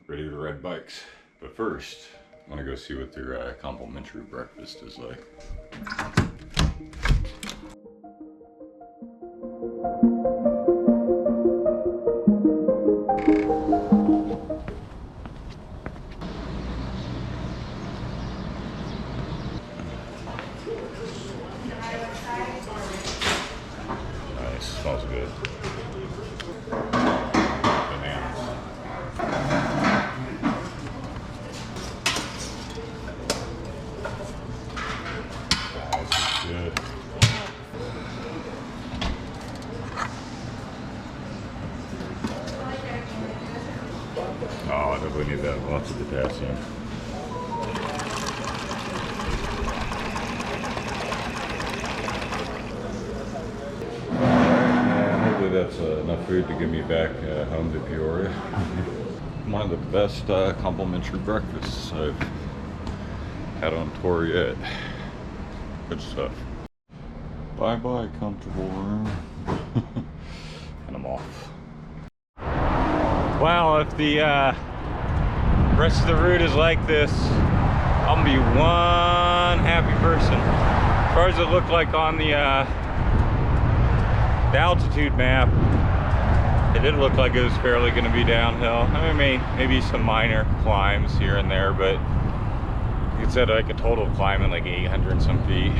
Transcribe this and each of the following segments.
ready to ride bikes. But first, I want to go see what their complimentary breakfast is like. Nice, smells good. Oh, I definitely need that. Lots of potassium. Alright, hopefully that's enough food to get me back home to Peoria. One of the best complimentary breakfasts I've had on tour yet. Good stuff. Bye bye, comfortable room. And I'm off. Wow, if the rest of the route is like this, I'm gonna be one happy person. As far as it looked like on the altitude map, it did look like it was fairly gonna be downhill. I mean, maybe some minor climbs here and there, but it said like a total climbing like 800 and some feet.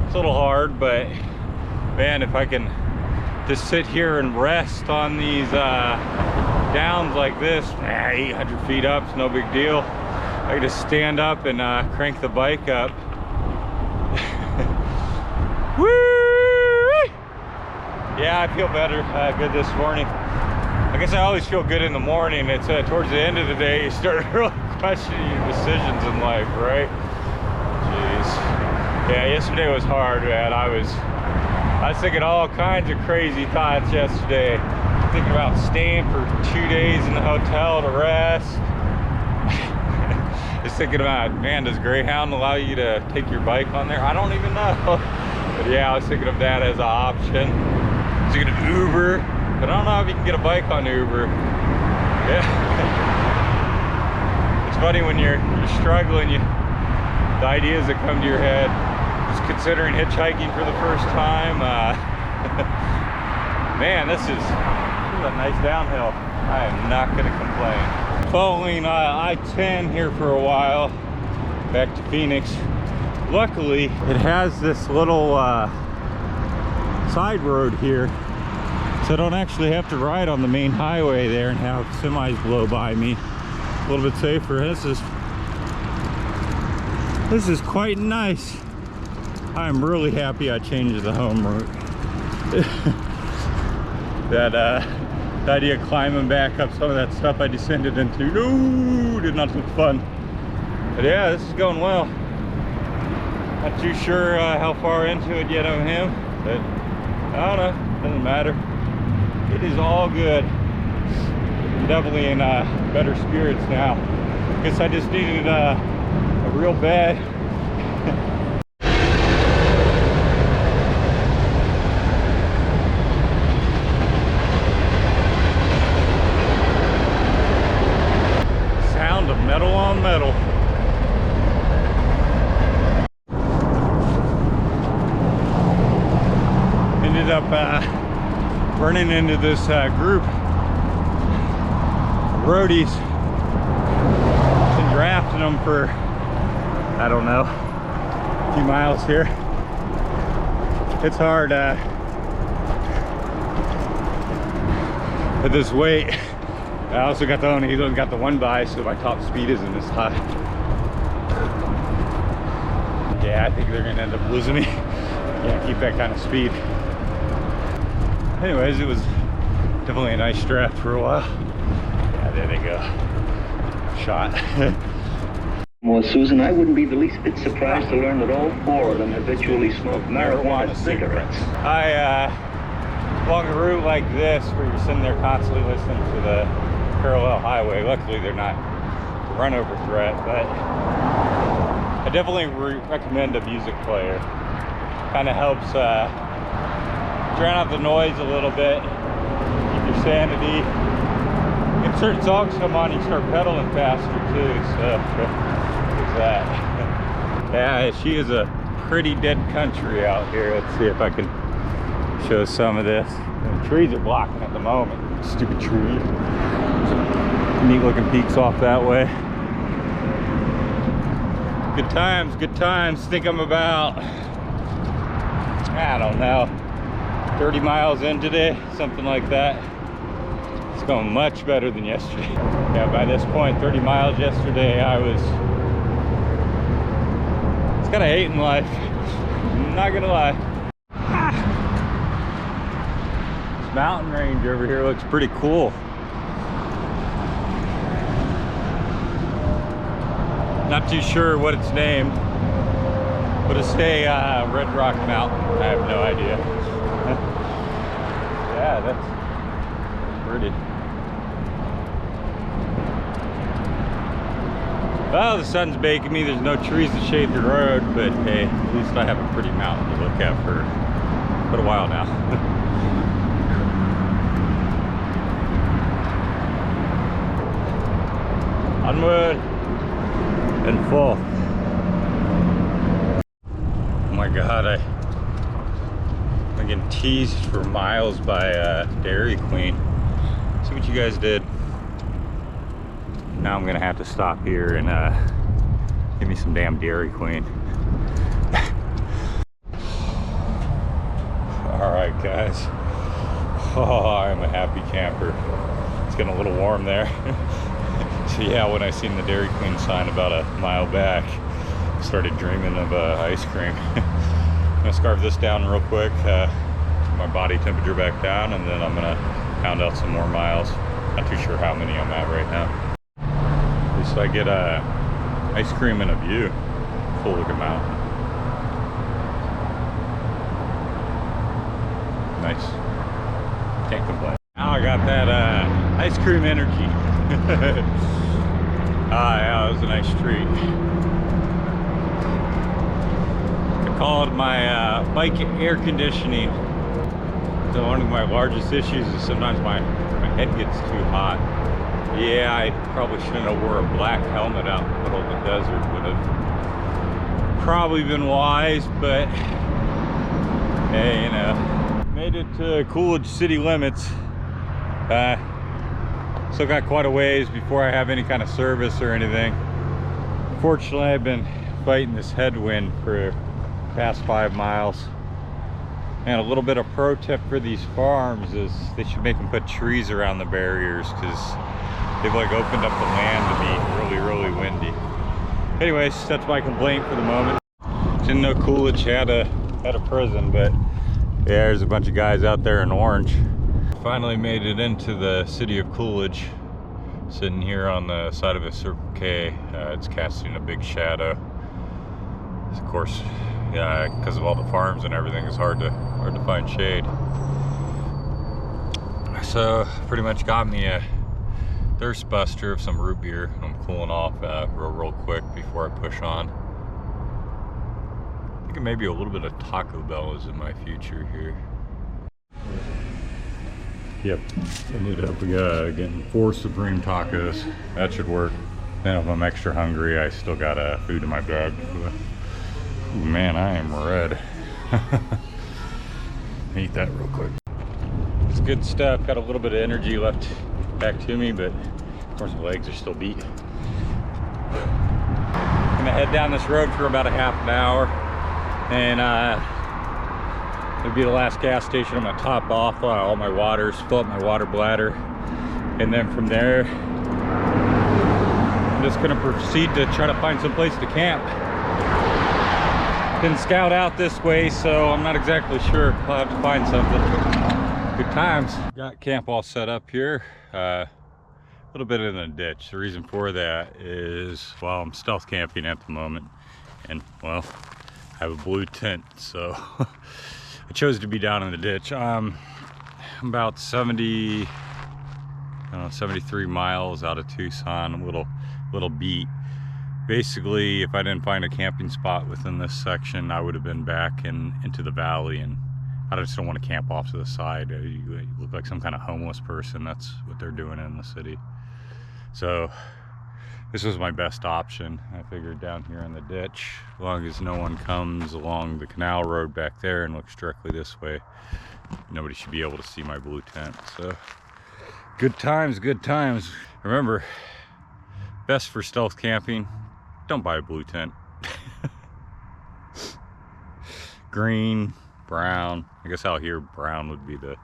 It's a little hard, but man, if I can just sit here and rest on these downs like this, 800 feet up, it's no big deal. I can just stand up and crank the bike up. Woo! Yeah, I feel better, good this morning. I guess I always feel good in the morning. It's towards the end of the day, you start really questioning your decisions in life, right? Jeez. Yeah, yesterday was hard, man. I was thinking all kinds of crazy thoughts yesterday. Thinking about staying for 2 days in the hotel to rest. Just thinking about, man, does Greyhound allow you to take your bike on there? I don't even know. But yeah, I was thinking of that as an option. I was thinking of Uber, but I don't know if you can get a bike on Uber. Yeah. It's funny when you're struggling, the ideas that come to your head. Just considering hitchhiking for the first time. Man, this is a nice downhill. I am not going to complain. Following I-10 here for a while, back to Phoenix. Luckily, it has this little side road here, so I don't actually have to ride on the main highway there and have semis blow by me. A little bit safer. This is quite nice. I'm really happy I changed the home route. The idea of climbing back up some of that stuff I descended into, no, did not look fun. But yeah, this is going well. Not too sure how far into it yet on him, but I don't know, doesn't matter. It is all good. I'm definitely in better spirits now. Guess I just needed a real bad sound of metal on metal. Ended up running into this group of roadies. Been drafting them for, I don't know, a few miles here. It's hard with this weight. I also got he's only got the unbias, so my top speed isn't as high. Yeah, I think they're gonna end up losing me. Can't keep that kind of speed. Anyways, it was definitely a nice draft for a while. Yeah, there they go. Shot. Well, Susan, I wouldn't be the least bit surprised to learn that all 4 of them habitually smoke marijuana cigarettes. Along a route like this, where you're sitting there constantly listening to the parallel highway, luckily they're not a run over threat, but I definitely recommend a music player. Kind of helps drown out the noise a little bit, keep your sanity. You can certain songs come on, you start pedaling faster too, so there's that. Yeah, she is a pretty dead country out here. Let's see if I can show some of this. The trees are blocking at the moment. Stupid tree. Neat looking peaks off that way. Good times, good times. Think I'm about, I don't know, 30 miles in today, something like that. It's going much better than yesterday. Yeah, by this point, 30 miles yesterday, I was kind of hating life. I'm not gonna lie. This mountain range over here looks pretty cool. Not too sure what it's named, but it's a Red Rock Mountain. I have no idea. Yeah, that's pretty. Well, the sun's baking me. There's no trees to shade the road, but hey, at least I have a pretty mountain to look at for quite a while now. Onward and forth. Oh my God, I'm getting teased for miles by Dairy Queen. See what you guys did. Now I'm gonna have to stop here and give me some damn Dairy Queen. All right, guys. Oh, I'm a happy camper. It's getting a little warm there. So yeah, when I seen the Dairy Queen sign about a mile back, I started dreaming of ice cream. I'm gonna scarf this down real quick, get my body temperature back down, and then I'm gonna pound out some more miles. Not too sure how many I'm at right now. So I get ice cream and a view. Cool looking mountain. Nice. Can't complain. Now I got that ice cream energy. Ah, yeah, that was a nice treat. I call it my bike air conditioning. So one of my largest issues is sometimes my head gets too hot. Yeah, I probably shouldn't have wore a black helmet out in the middle of the desert. Would have probably been wise, but hey, you know. Made it to Coolidge city limits. Still got quite a ways before I have any kind of service or anything. Fortunately, I've been fighting this headwind for the past 5 miles. And a little bit of pro tip for these farms is they should make them put trees around the barriers, because they've like opened up the land to be really windy. Anyways, that's my complaint for the moment. Didn't know Coolidge had a prison, but yeah, there's a bunch of guys out there in orange. Finally made it into the city of Coolidge. Sitting here on the side of a Circle K. It's casting a big shadow. Of course, yeah, because of all the farms and everything, it's hard to find shade. So pretty much got me a thirst buster of some root beer. I'm cooling off real quick before I push on. I think maybe a little bit of Taco Bell is in my future here. Yep, ended up getting 4 Supreme tacos. That should work. Then if I'm extra hungry, I still got food in my bag. Ooh, man, I am red. Eat that real quick. It's good stuff. Got a little bit of energy left back to me, but of course my legs are still beat. Gonna head down this road for about a half an hour, and it'll be the last gas station. I'm gonna top off all my waters, fill up my water bladder, and then from there I'm just gonna proceed to try to find some place to camp. Didn't scout out this way, so I'm not exactly sure. I'll have to find something. Good times. Got camp all set up here. A little bit in a ditch. The reason for that is, well, I'm stealth camping at the moment, and well, I have a blue tent, so I chose to be down in the ditch. I'm about 73 miles out of Tucson, a little beat. Basically, if I didn't find a camping spot within this section, I would have been back into the valley, and I just don't want to camp off to the side. You look like some kind of homeless person. That's what they're doing in the city. So this was my best option. I figured down here in the ditch, as long as no one comes along the canal road back there and looks directly this way, nobody should be able to see my blue tent. So good times, good times. Remember, best for stealth camping, don't buy a blue tent. Green, brown. I guess out here brown would be the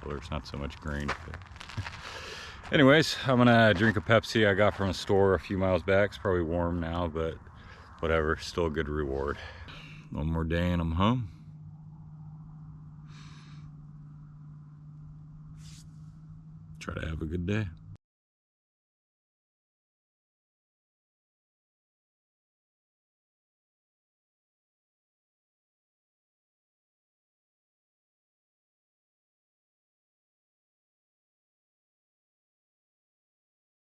color. It's not so much green. But anyways, I'm gonna drink a Pepsi I got from a store a few miles back. It's probably warm now, but whatever, still a good reward. One more day and I'm home. Try to have a good day.